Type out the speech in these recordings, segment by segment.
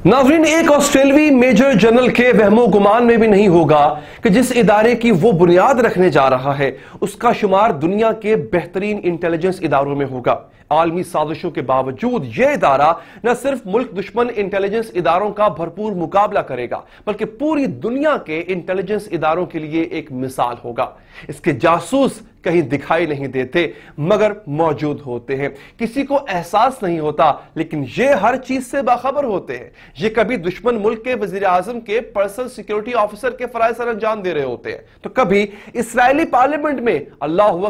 नाज़रीन, एक ऑस्ट्रेलियाई मेजर जनरल के वहमो गुमान में भी नहीं होगा कि जिस इदारे की वो बुनियाद रखने जा रहा है उसका शुमार दुनिया के बेहतरीन इंटेलिजेंस इदारों में होगा। आलमी साजिशों के बावजूद यह इदारा न सिर्फ मुल्क दुश्मन इंटेलिजेंस इदारों का भरपूर मुकाबला करेगा बल्कि पूरी दुनिया के इंटेलिजेंस इदारों के लिए एक मिसाल होगा। इसके जासूस कहीं दिखाई नहीं देते मगर मौजूद होते हैं। किसी को एहसास नहीं होता लेकिन ये हर चीज से बाखबर होते हैं। ये कभी दुश्मन मुल्क के वजीर आजम के पर्सनल सिक्योरिटी ऑफिसर के फराइज सर अंजाम दे रहे होते हैं तो कभी इसराइली पार्लियामेंट में अल्लाहु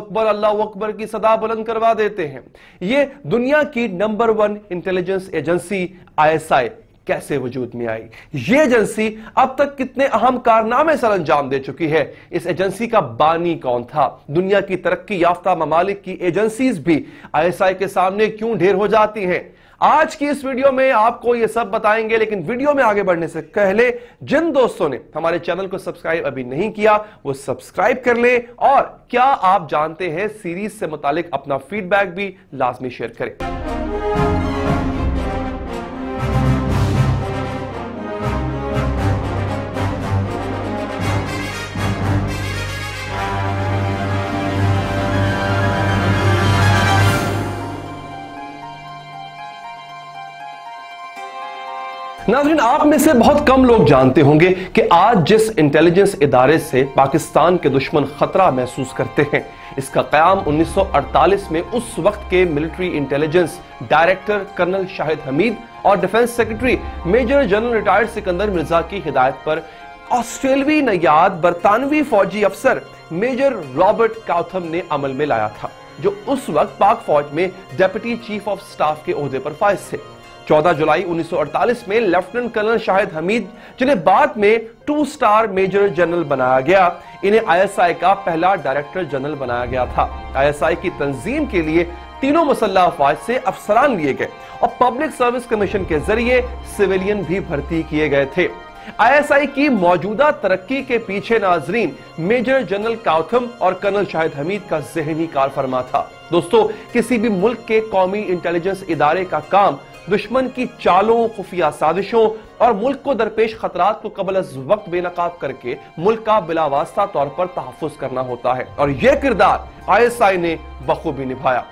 अकबर की सदा बुलंद करवा देते हैं। ये दुनिया की नंबर 1 इंटेलिजेंस एजेंसी ISI कैसे वजूद में आई? ये एजेंसी अब तक कितने अहम कारनामे सर अंजाम दे चुकी है? इस एजेंसी का बानी कौन था? दुनिया की तरक्की याफ्ता ममालिक की एजेंसीज भी ISI के सामने क्यों ढेर हो जाती हैं? आज की इस वीडियो में आपको ये सब बताएंगे, लेकिन वीडियो में आगे बढ़ने से पहले जिन दोस्तों ने हमारे चैनल को सब्सक्राइब अभी नहीं किया वो सब्सक्राइब कर ले और क्या आप जानते हैं सीरीज से मुतालिक अपना फीडबैक भी लाजमी शेयर करें। नाज़रीन, आप में से बहुत कम लोग जानते होंगे कि आज जिस इंटेलिजेंस इदारे से पाकिस्तान के दुश्मन खतरा महसूस करते हैं, इसका क़याम 1948 में उस वक्त के military intelligence director colonel Shahid Hamid और defence secretary major general retired Sikandar Mirza की हिदायत पर ऑस्ट्रेलियाई नयाद बरतानवी फौजी अफसर मेजर रॉबर्ट काउथम ने अमल में लाया था, जो उस वक्त पाक फौज में डेप्यूटी चीफ ऑफ स्टाफ के ओहदे पर फाइज थे। 14 जुलाई 1948 में लेफ्टिनेंट कर्नल शाहिद हमीद, जिन्हें बाद में 2 स्टार मेजर जनरल बनाया गया, इन्हें ISI का पहला डायरेक्टर जनरल बनाया गया था। ISI की तंजीम के लिए तीनों मुसल्लह अफवाज से अफसरान लिए गए और पब्लिक सर्विस कमीशन के जरिए सिविलियन भी भर्ती किए गए थे। ISI की मौजूदा तरक्की के पीछे नाजरीन मेजर जनरल काउथम और कर्नल शाहिद हमीद का ज़हनी कारफरमा था। दोस्तों, किसी भी मुल्क के कौमी इंटेलिजेंस इदारे का काम दुश्मन की चालों, खुफिया साजिशों और मुल्क को दरपेश खतरात को कबल अज़ वक्त बेनकाब करके मुल्क का बिलावास्ता तौर पर तहफ़्फ़ुज़ करना होता है और यह किरदार ISI ने बखूबी निभाया।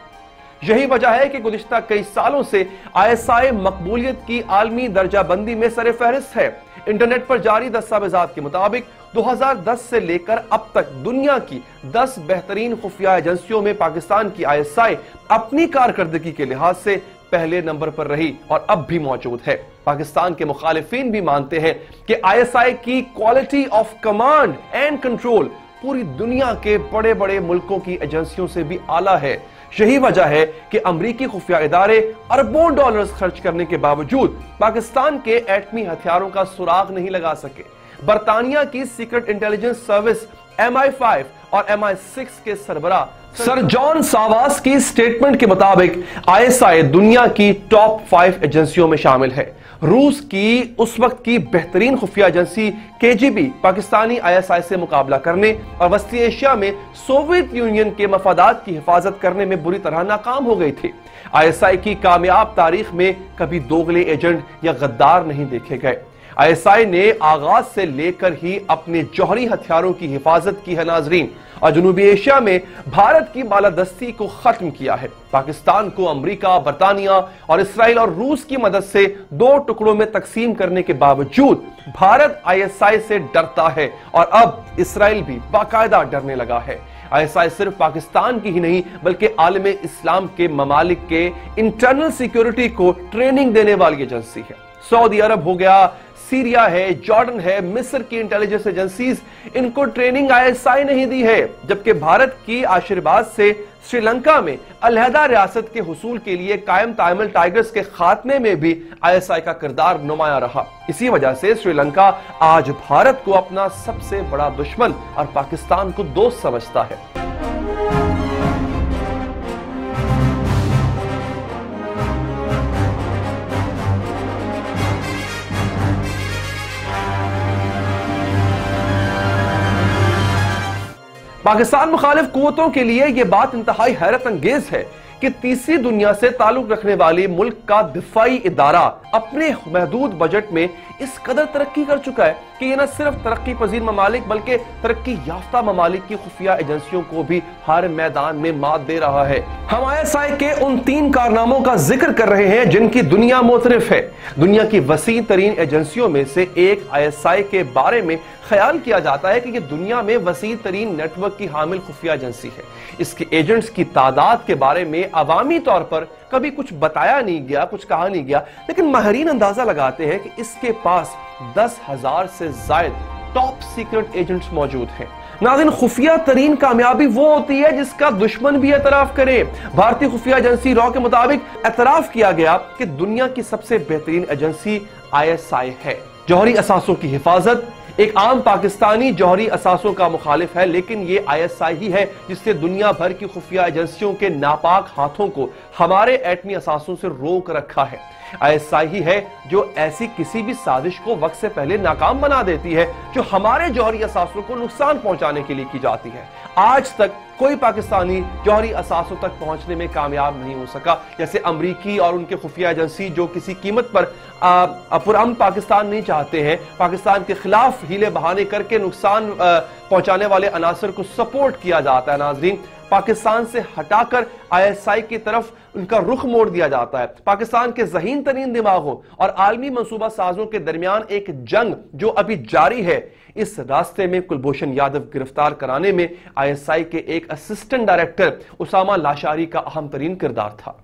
यही वजह है कि गुज़िश्ता कई सालों से ISI मकबूलियत की आलमी दर्जाबंदी में सरे फहरिस्त है। इंटरनेट पर जारी दस्तावेजात के मुताबिक 2010 से लेकर अब तक दुनिया की 10 बेहतरीन खुफिया एजेंसियों में पाकिस्तान की ISI अपनी कारकर्दगी के लिहाज से पहले नंबर पर रही और अब भी मौजूद है। पाकिस्तान के मुखालिफिन भी मानते हैं कि ISI की quality of command and control पूरी दुनिया के बड़े बड़े मुल्कों की एजेंसियों से भी आला है। यही वजह है कि अमरीकी खुफिया इदारे अरबों डॉलर्स खर्च करने के बावजूद पाकिस्तान के एटमी हथियारों का सुराग नहीं लगा सके। बरतानिया की सीक्रेट इंटेलिजेंस सर्विस MI5 और MI6 के सरबराह सर जॉन सावास की स्टेटमेंट के मुताबिक ISI दुनिया की टॉप 5 एजेंसियों में शामिल है। रूस की उस वक्त की बेहतरीन खुफिया एजेंसी KGB पाकिस्तानी ISI से मुकाबला करने और वस्ती एशिया में सोवियत यूनियन के मफादात की हिफाजत करने में बुरी तरह नाकाम हो गई थी। ISI की कामयाब तारीख में कभी दोगले एजेंट या गद्दार नहीं देखे गए। ISI ने आगाज से लेकर ही अपने जौहरी हथियारों की हिफाजत की है नाजरीन, और जनूबी एशिया में भारत की बालादस्ती को खत्म किया है। पाकिस्तान को अमेरिका, बरतानिया और इसराइल और रूस की मदद से 2 टुकड़ों में तकसीम करने के बावजूद भारत ISI से डरता है और अब इसराइल भी बाकायदा डरने लगा है। ISI सिर्फ पाकिस्तान की ही नहीं बल्कि आलम इस्लाम के ममालिक के इंटरनल सिक्योरिटी को ट्रेनिंग देने वाली एजेंसी है। सऊदी अरब हो गया, सीरिया है, जॉर्डन है, मिस्र की इंटेलिजेंस एजेंसीज, इनको ट्रेनिंग ISI नहीं दी है, जबकि भारत की आशीर्वाद से श्रीलंका में अलहदा रियासत के हुसूल के लिए कायम तामिल टाइगर्स के खात्मे में भी ISI का किरदार नुमाया रहा। इसी वजह से श्रीलंका आज भारत को अपना सबसे बड़ा दुश्मन और पाकिस्तान को दोस्त समझता है। पाकिस्तान मुखालिफ कुव्वतों के लिए यह बात इंतहाई हैरत अंगेज है कि तीसरी दुनिया से ताल्लुक रखने वाली मुल्क का दिफाई इदारा अपने महदूद बजट में इस कदर तरक्की कर चुका है कि यह न सिर्फ तरक्की पजीर ममालिक बल्कि तरक्की याफ्ता ममालिक की खुफिया एजेंसियों को भी हर मैदान में मात दे रहा है। हम ISI के उन 3 कारनामों का जिक्र कर रहे हैं जिनकी दुनिया मोतरफ है। दुनिया की वसी तरीन एजेंसियों में से एक ISI के बारे में ख्याल किया जाता है कि यह दुनिया में वसी तरीन नेटवर्क की हामिल खुफिया एजेंसी है। इसके एजेंट्स की तादाद के बारे में अवामी तौर पर कभी कुछ बताया नहीं गया, कुछ कहा नहीं गया, लेकिन माहिरीन अंदाजा लगाते हैं कि इसके पास 10,000 से ज्यादा टॉप सीक्रेट एजेंट्स मौजूद हैं। नाज़रीन, खुफिया तरीन कामयाबी वो होती है जिसका दुश्मन भी एतराफ करे। भारतीय खुफिया एजेंसी रॉ के मुताबिक एतराफ किया गया कि दुनिया की सबसे बेहतरीन एजेंसी ISI है। जौहरी असासों की हिफाजत एक आम पाकिस्तानी जौहरी असासों का मुखालिफ है, लेकिन ये ISI ही है जिससे दुनिया भर की खुफिया एजेंसियों के नापाक हाथों को हमारे एटमी असासों से रोक रखा है। ISI ही है जो ऐसी किसी भी साजिश को वक्त से पहले नाकाम बना देती है जो हमारे जौहरी असासों को नुकसान पहुंचाने के लिए की जाती है। आज तक कोई पाकिस्तानी जौहरी असासों तक पहुंचने में कामयाब नहीं हो सका, जैसे अमरीकी और उनके खुफिया एजेंसी जो किसी कीमत पर पुरअमन पाकिस्तान नहीं चाहते हैं, पाकिस्तान के खिलाफ हीले बहाने करके नुकसान पहुंचाने वाले अनासर को सपोर्ट किया जाता है। नाजरीन, पाकिस्तान से हटाकर ISI की तरफ उनका रुख मोड़ दिया जाता है। पाकिस्तान के ज़हीन तरीन दिमागों और आलमी मंसूबा साजों के दरमियान एक जंग जो अभी जारी है, इस रास्ते में कुलभूषण यादव गिरफ्तार कराने में ISI के एक असिस्टेंट डायरेक्टर उसामा लाशारी का अहम तरीन किरदार था।